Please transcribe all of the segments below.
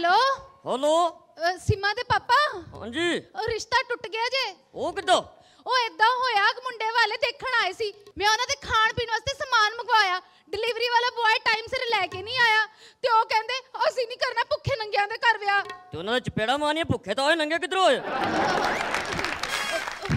Hello hello सीमा दे पापा। हाँ जी रिश्ता टुट गया जे। ਉਹ ਕਿੱਦਾਂ ਉਹ ਇਦਾਂ ਹੋਇਆ ਕਿ ਮੁੰਡੇ ਵਾਲੇ ਦੇਖਣ ਆਏ ਸੀ, ਮੈਂ ਉਹਨਾਂ ਦੇ ਖਾਣ ਪੀਣ ਵਾਸਤੇ ਸਮਾਨ ਮੰਗਵਾਇਆ, ਡਿਲੀਵਰੀ ਵਾਲਾ ਬॉय ਟਾਈਮ ਸਿਰ ਲੈ ਕੇ ਨਹੀਂ ਆਇਆ ਤੇ ਉਹ ਕਹਿੰਦੇ ਅਸੀਂ ਨਹੀਂ ਕਰਨਾ ਭੁੱਖੇ ਨੰਗਿਆਂ ਦੇ ਘਰ ਵਿਆਹ। ਤੇ ਉਹਨਾਂ ਦਾ ਚਪੇੜਾ ਮਾਰਨੀਆਂ ਭੁੱਖੇ ਤਾਂ ਹੋਏ ਨੰਗੇ ਕਿੱਧਰੋਂ ਹੋਏ?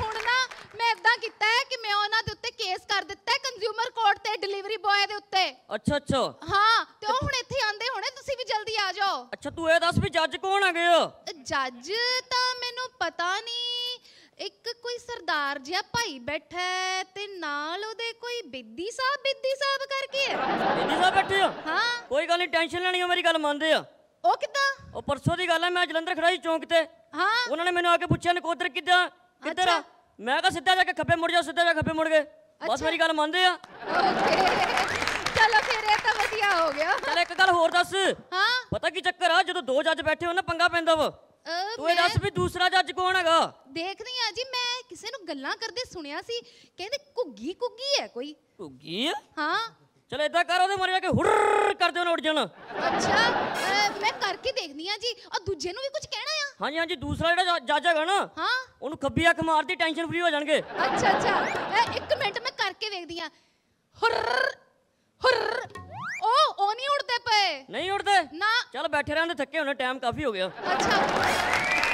ਹੁਣ ਨਾ ਮੈਂ ਇਦਾਂ ਕੀਤਾ ਹੈ ਕਿ ਮੈਂ ਉਹਨਾਂ ਦੇ ਉੱਤੇ ਕੇਸ ਕਰ ਦਿੱਤਾ ਹੈ ਕੰਜ਼ਿਊਮਰ ਕੋਰਟ ਤੇ ਡਿਲੀਵਰੀ ਬॉय ਦੇ ਉੱਤੇ। ਅੱਛਾ ਅੱਛਾ ਹਾਂ ਤੇ ਉਹ ਹੁਣ ਇੱਥੇ ਆਂਦੇ ਹੋਣੇ, ਤੁਸੀਂ ਵੀ ਜਲਦੀ ਆ ਜਾਓ। ਅੱਛਾ ਤੂੰ ਇਹ ਦੱਸ ਵੀ ਜੱਜ ਕੌਣ ਹੈਗੇ ਆ? ਜੱਜ ਤਾਂ ਮੈਨੂੰ ਪਤਾ ਨਹੀਂ, ਇੱਕ ਕੋਈ ਸਰਦਾਰ ਜਿਹਾ ਭਾਈ ਬੈਠਾ ਹੈ ਤੇ ਨਾਲ ਉਹਦੇ ਕੋਈ ਬਿੱਦੀ ਸਾਹਿਬ ਕਰਕੇ ਹੈ। ਬੇਦੀ ਸਾਹਿਬ ਬੈਠੇ ਆ? ਹਾਂ ਕੋਈ ਗੱਲ ਨਹੀਂ ਟੈਨਸ਼ਨ ਲੈਣੀ ਆ, ਮੇਰੀ ਗੱਲ ਮੰਨਦੇ ਆ। ਉਹ ਕਿੱਦਾਂ? ਉਹ ਪਰਸੋਂ ਦੀ ਗੱਲ ਹੈ, ਮੈਂ ਜਲੰਧਰ ਖੜਾ ਸੀ ਚੌਂਕ ਤੇ, ਹਾਂ ਉਹਨਾਂ ਨੇ ਮੈਨੂੰ ਆ ਕੇ ਪੁੱਛਿਆ ਨਕੋਦਰ ਕਿੱਦਾਂ ਕਿੱਧਰ ਆ? ਮੈਂ ਕਿਹਾ ਸਿੱਧਾ ਜਾ ਕੇ ਖੱਬੇ ਮੁੜ ਜਾ, ਸਿੱਧਾ ਜਾ ਕੇ ਖੱਬੇ ਮੁੜ ਗਏ। ਬਸ ਮੇਰੀ ਗੱਲ ਮੰਨਦੇ ਆ। ਚਲੋ ਫਿਰ ਇਹ ਤਾਂ ਵਧੀਆ ਹੋ ਗਿਆ। ਚੱਲ ਇੱਕ ਗੱਲ ਹੋਰ ਦੱਸ, ਹਾਂ ਪਤਾ ਕੀ ਚੱਕਰ ਆ, ਜਦੋਂ ਦੋ ਜੱਜ ਬੈਠੇ ਹੋ ਨਾ ਪੰਗਾ ਪੈਂਦਾ ਵਾ। ਤੂੰ ਇਹ ਦੱਸ ਵੀ ਦੂਸਰਾ ਜੱਜ ਕੌਣ ਹੈਗਾ? ਦੇਖਦੀ ਆ ਜੀ, ਮੈਂ ਕਿਸੇ ਨੂੰ ਗੱਲਾਂ ਕਰਦੇ ਸੁਣਿਆ ਸੀ, ਕਹਿੰਦੇ ਘੁੱਗੀ ਹੈ ਕੋਈ। ਘੁੱਗੀ? ਹਾਂ ਚਲ ਏਦਾਂ ਕਰ, ਉਹਦੇ ਮਾਰੇ ਜਾ ਕੇ ਹੁਰ ਕਰਦੇ ਉਹਨੇ ਉੱਡ ਜਾਣਾ। ਅੱਛਾ ਮੈਂ ਕਰਕੇ ਦੇਖਦੀ ਆ ਜੀ। ਔਰ ਦੂਜੇ ਨੂੰ ਵੀ ਕੁਝ ਕਹਿਣਾ ਆ? ਹਾਂਜੀ ਹਾਂਜੀ ਦੂਸਰਾ ਜਿਹੜਾ ਜੱਜ ਹੈਗਾ ਨਾ, ਹਾਂ ਉਹਨੂੰ ਖੱਬੀ ਅੱਖ ਮਾਰਦੀ, ਟੈਨਸ਼ਨ ਫ੍ਰੀ ਹੋ ਜਾਣਗੇ। ਅੱਛਾ ਇੱਕ ਮਿੰਟ ਮੈਂ ਕਰਕੇ ਦੇਖਦੀ ਆ। ਹੁਰ ਉਹ ਨਹੀਂ ਉੜਦੇ ਪਏ। ਨਹੀਂ ਉੜਦੇ ਨਾ। ਚੱਲ ਬੈਠੇ ਰਹਿੰਦੇ, ਥੱਕੇ ਹੋਣੇ, ਟਾਈਮ ਕਾਫੀ ਹੋ ਗਿਆ। ਅੱਛਾ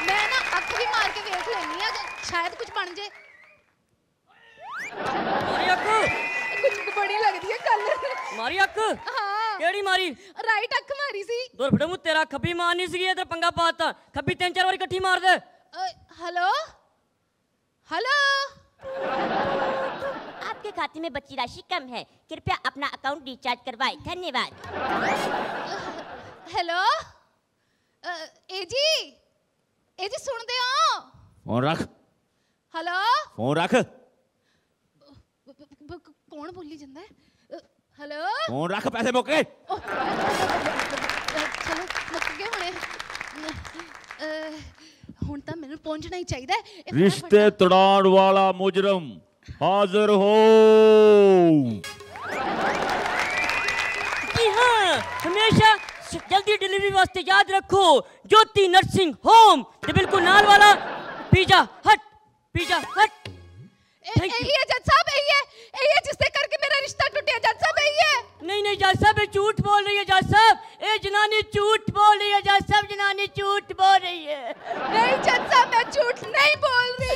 ਮੈਂ ਨਾ ਅੱਖ ਵੀ ਮਾਰ ਕੇ ਵੇਖ ਲੈਣੀ ਆ, ਸ਼ਾਇਦ ਕੁਝ ਬਣ ਜੇ। ਮਾਰੀ ਅੱਖ, ਕੁਝ ਬੜੀ ਲੱਗਦੀ ਹੈ ਕੱਲ। ਮਾਰੀ ਅੱਖ? ਹਾਂ ਕਿਹੜੀ ਮਾਰੀ? ਰਾਈਟ ਅੱਖ ਮਾਰੀ ਸੀ। ਦੁਰ ਫੜੇ ਮੂੰਹ ਤੇਰਾ, ਖੱਬੀ ਮਾਰਨੀ ਸੀਗੀ, ਇਧਰ ਪੰਗਾ ਪਾਤਾ। ਖੱਬੀ 3-4 ਵਾਰੀ ਇਕੱਠੀ ਮਾਰ ਦੇ। हेलो हेलो आपके खाते में बची राशि कम है, कृपया अपना अकाउंट रिचार्ज करवाएं, धन्यवाद। हेलो ए जी सुनते हो? फोन रख, हेलो फोन रख, कौन बोली जाता है? हेलो फोन रख, पैसे मुक्के। चलो मुक गए हुणे। ਹੁਣ ਤਾਂ ਮੈਨੂੰ ਪਹੁੰਚਣਾ ਹੀ ਚਾਹੀਦਾ ਹੈ। रिश्ते तोड़ाने वाला मुजरम हाजिर हो। जी हाँ, हमेशा जल्दी डिलीवरी वास्ते याद रखो ज्योति नर्सिंग होम ते बिल्कुल नाल वाला पिज़्ज़ा हट। यही है जज साहब, यही है जिससे करके मेरा रिश्ता टूटा। जज साहब यही है। नहीं जज साहब ये झूठ बोल रही है। जज साहब ये जनानी झूठ बोल रही है। जज साहब जनानी झूठ बोल रही है। नहीं जज साहब मैं झूठ नहीं बोल रही।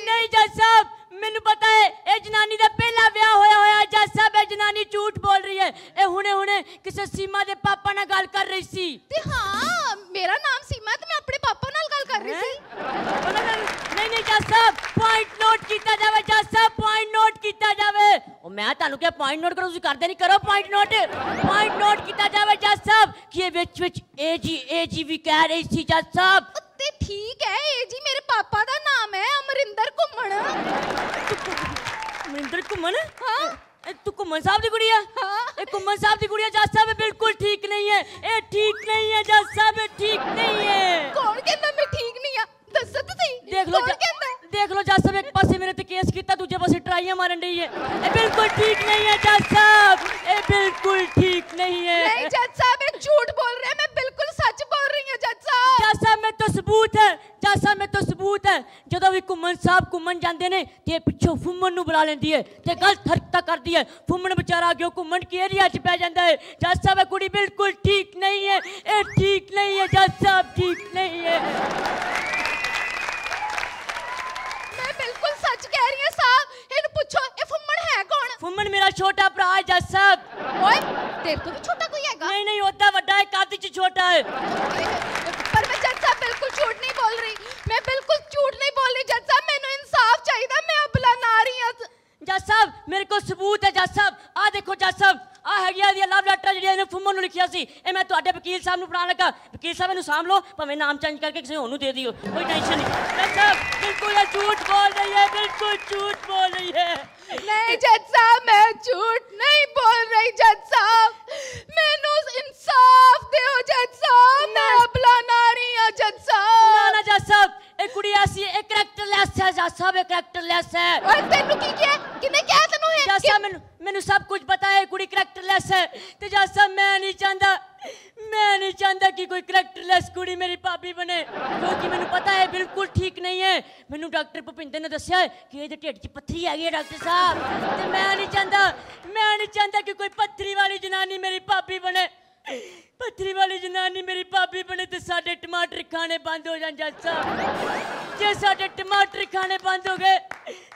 नहीं जज साहब मैनू पता है ये जनानी दा पहला ब्याह होया। जज साहब ये जनानी झूठ बोल रही है। ये हुणे किसी सीमा दे पापा नाल गल कर रही सी। ते हाँ मेरा नाम सीमा है, तो मैं अपने पापा नाल गल कर रही थी। नहीं जज साहब पॉइंट नोट कीता जावे। जज साहब पॉइंट नोट कीता जावे। ओ मैं तानू क्या पॉइंट नोट करो, तुसी करदे नहीं, करो पॉइंट नोट कीता जावे जज साहब कि विच एजी भी कह रही सी। जज साहब ते ठीक है, एजी मेरे पापा दा नाम है अमरिंदर घुम्मन। अमरिंदर घुम्मन? हाँ तू घुम्मन साहब दी गुड़िया? हाँ घुम्मन साहब दी गुड़िया जज साहब बिल्कुल ठीक नहीं है। ये ठीक नहीं है जज साहब, ठीक नहीं है। कौन कहंदा मैं ठीक नहीं आ? दस्सो ते सही। देख लो जज साहब, एक पासे मेरे ते केस कीता, दूजे पासे ट्राइयां मारन रही है। ये बिल्कुल ठीक नहीं है जज साहब, ये बिल्कुल ठीक नहीं है। नहीं जज साहब ये झूठ बोल रहे हैं, मैं बिल्कुल सच बोल रही हूं जज साहब। जज साहब में तो सबूत है। जज साहब में तो सबूत है। ਜਦੋਂ ਵੀ ਘੁੰਮਣ ਸਾਹਿਬ ਘੁੰਮਣ ਜਾਂਦੇ ਨੇ ਤੇ ਪਿੱਛੋਂ ਫੁੰਮਣ ਨੂੰ ਬੁਲਾ ਲੈਂਦੀ ਹੈ ਤੇ ਗਲਤ ਹਰਕਤਾਂ ਕਰਦੀ ਹੈ। ਫੁੰਮਣ ਵਿਚਾਰਾ ਅੱਗੇ ਘੁੰਮਣ ਕੀ ਏਰੀਆ 'ਚ ਪੈ ਜਾਂਦਾ ਹੈ। ਜੱਜ ਸਾਹਿਬ ਇਹ ਕੁੜੀ ਬਿਲਕੁਲ ਠੀਕ ਨਹੀਂ ਹੈ। ਇਹ ਠੀਕ ਨਹੀਂ ਹੈ ਜੱਜ ਸਾਹਿਬ, ठीक नहीं है। मैं बिल्कुल सच कह रही हूं साहब। इन्हें पूछो ये फुम्मण है कौन? फुम्मण मेरा छोटा भरा है जज साहब। ओए तेरे तो भी छोटा कोई हैगा? नहीं ओदा वड्डा है, कद च छोटा है। पर मैं जज साहब बिल्कुल झूठ नहीं बोल रही। मैं बिल्कुल झूठ नहीं बोल रही जज साहब, मैनू इंसाफ चाहिए। मैं अबला नारी हां जज साहब, मेरे को सबूत है जज साहब। आ देखो जज साहब, आ हैगी दी लव लैटर ਜਿਹੜੀ ਇਹਨੇ ਫੁੰਮਣ ਨੂੰ ਲਿਖਿਆ ਸੀ। ਇਹ ਮੈਂ ਤੁਹਾਡੇ ਵਕੀਲ ਸਾਹਿਬ ਨੂੰ ਫੜਾਉਣ ਲੱਗਾ। ਵਕੀਲ ਸਾਹਿਬ ਇਹਨੂੰ ਸਾਂਭ ਲਓ, ਭਾਵੇਂ ਨਾਮ ਚੇਂਜ ਕਰਕੇ ਕਿਸੇ ਹੋਰ ਨੂੰ ਦੇ ਦਿਓ, कोई टेंशन नहीं। जज साहब बिल्कुल ये झूठ बोल रही है, बिल्कुल झूठ बोल रही है। नहीं जज साहब मैं झूठ नहीं बोल रही। जज साहब मैनू इंसाफ दियो जज साहब, मैं अबला नारी हां जज साहब। ना जज साहब ये कुड़ी ऐसी है, करैक्टरलेस है जज साहब, ये करैक्टरलेस है। और तेनू की क्या किने क्या तेनू है? जज साहब मैनू सब कुछ पता है, कुड़ी करैक्टरलेस है। ते जज साहब मैं नहीं चाहता मैं नहीं चाहता कि कोई करैक्टरलैस कुड़ी मेरी भाभी बने, क्योंकि मैंने पता है बिल्कुल ठीक नहीं है। मैंने डॉक्टर भुपिंदर ने दस्या है कि ये ढिड च पत्थरी आ गई है डॉक्टर साहब, ते मैं नहीं चाहता कि कोई पत्थरी वाली जनानी मेरी भाभी बने। पत्थरी वाली जनानी मेरी भाभी बने तो साढ़े टमाटर खाने बंद हो जाए जज साहब। जे साढ़े टमाटर खाने बंद हो गए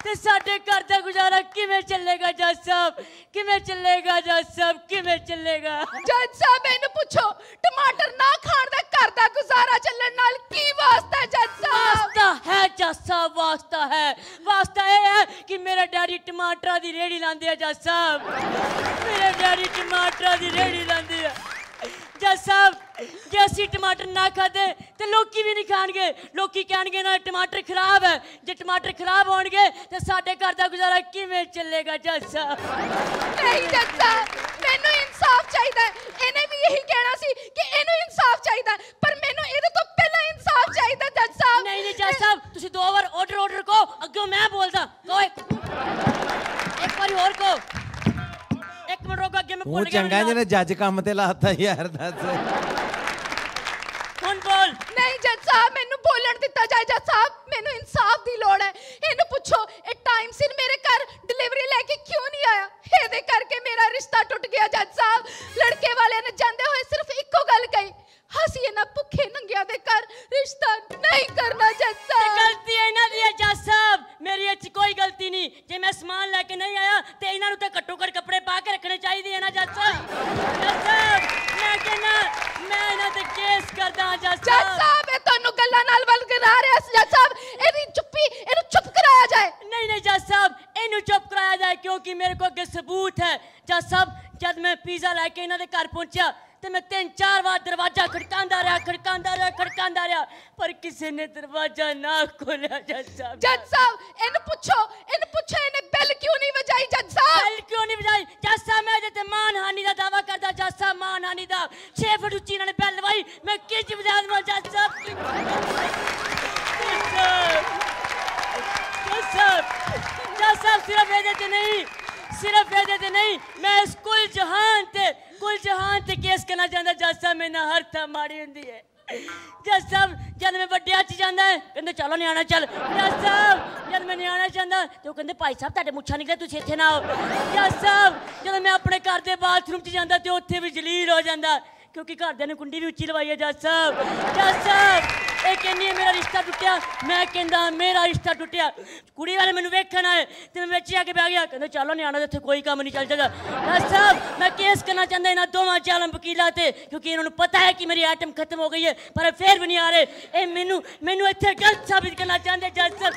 तो साढ़े घर का गुजारा किवें चलेगा जज साहब, किवें चलेगा जज साहब, किवें चलेगा? जज साहब मैनू पूछो टमाटर ना खाण दा घर दा गुजारा चलण नाल की वास्ता है जज साहब? वास्ता है जज साहब, वास्ता है। वास्ता यह है कि मेरा डैडी टमाटर दी रेहड़ी लांदे है जज साहब, मेरा डैडी टमाटर दी रेहड़ी लांदे है जज साहब। जे असी टमाटर ना खाते तो लोकी भी नहीं खाणगे, लोकी कहणगे ना टमाटर खराब है। जे टमाटर खराब होणगे तो साडे घर दा गुजारा किवें चलेगा जज साहब? नहीं जज साहब मैनू इंसाफ चाहिए। इन्हें भी यही कहना सी कि इन्हू इंसाफ चाहिए, पर मैनू इहदे तो पहला इंसाफ चाहिए जज साहब। नहीं नहीं जज साहब, तुसी दो बार ऑर्डर को अग्गों मैं बोलदा कहो, एक बार और को। एक मिनट रोको, अगे मैं वो चंगा जिन्हें जज काम ते लाता यार दस कौन बोल? नहीं जज साहब मैनू बोलन दिता जाए जज साहब, मैनू इंसाफ दी लोड़ है। इन्हू पूछो ए टाइम सिर मेरे घर डिलीवरी लेके क्यों नहीं आया? ਇਹਦੇ करके मेरा रिश्ता टुट गया जज साहब। लड़के वाले ने जांदे होए सिर्फ इको गल कही, हसी ना भुखे नंगिया दे घर रिश्ता नहीं करना जज साहब। गलती इन्हां दी है जज साहब, मेरी इच कोई गलती नहीं। जे मैं सामान लेके नहीं आया ते इन्हां नूं ते घट्टो घट कपड़े पा के रखने चाहिए है ना जज साहब। जज साहब मैं कहना मैं इन्हां ते केस करदा जज जज साहब ये ਤੁਹਾਨੂੰ ਗੱਲਾਂ ਨਾਲ ਵਲਗਰਾ ਰਿਹਾ ਸੀ जज साहब, ਇਹਦੀ ਚੁੱਪੀ ਇਹਨੂੰ ਚੁੱਪ ਕਰਾਇਆ ਜਾਏ। नहीं नहीं जज साहब इनू चुप कराया जाए, क्योंकि मेरे को अगे सबूत है जज साहब। जब मैं पिज़्ज़ा लैके इन्हां दे घर पहुंचा तो मैं 3-4 बार दरवाजा खड़कांदा रहा पर किसी ने दरवाजा ना खोलिया जज साहब। जज साहब इन्हें पूछो इन्हें बेल क्यों नहीं बजाई जज साहब? बेल क्यों नहीं बजाई जज साहब? मैं ते मानहानि दा दावा करदा जज साहब, मानहानि दा। 6 फुट उच्ची इन्होंने बेल लवाई, मैं किज बजा दूं जज साहब? जज साहब सिर्फ ये नहीं, मैं इस कुल जहान ते केस करना चाहता जज साहब। मैंने हर था माड़ी हुंदी है जज साहब। जब मैं वड्डिया च जांदा है कहंदे चलो न्याणा चल जज साहब। जब मैं न्याणा चाहता तो कहंदे भाई साहब तुहाडे मुच्छां निकले तुसीं इत्थे ना आओ जज साहब। जब मैं अपने घर के बाथरूम च जांदा तो उत्थे भी जलील हो जांदा, क्योंकि घरदियां ने कुंडी भी उच्ची लवाई है जज साहब। ਇਹ ਕਹਿੰਦੀ ਹੈ ਮੇਰਾ ਰਿਸ਼ਤਾ ਟੁੱਟਿਆ, ਮੈਂ ਕਹਿੰਦਾ ਮੇਰਾ ਰਿਸ਼ਤਾ ਟੁੱਟਿਆ। ਕੁੜੀ ਵਾਲੇ ਮੈਨੂੰ ਵੇਖਣ ਆਏ ਤੇ ਮੈਂ ਵਿੱਚ ਆ ਕੇ ਬਹਿ ਗਿਆ, ਕਹਿੰਦੇ ਚਲੋ ਨਿਆਣਾ ਇੱਥੇ ਕੋਈ ਕੰਮ ਨਹੀਂ ਚੱਲ ਜਾਏਗਾ ਜੱਜ ਸਾਹਿਬ। ਮੈਂ ਕੇਸ ਕਰਨਾ ਚਾਹੁੰਦਾ ਇਹਨਾਂ ਦੋਵਾਂ ਜ਼ਾਲਮ ਵਕੀਲਾਂ ਤੇ, क्योंकि ਇਹਨਾਂ ਨੂੰ ਪਤਾ ਹੈ कि मेरी आइटम खत्म हो गई है, पर फिर भी नहीं आ रहे। ਇਹ ਮੈਨੂੰ ਇੱਥੇ गलत साबित करना चाहते जज साहब।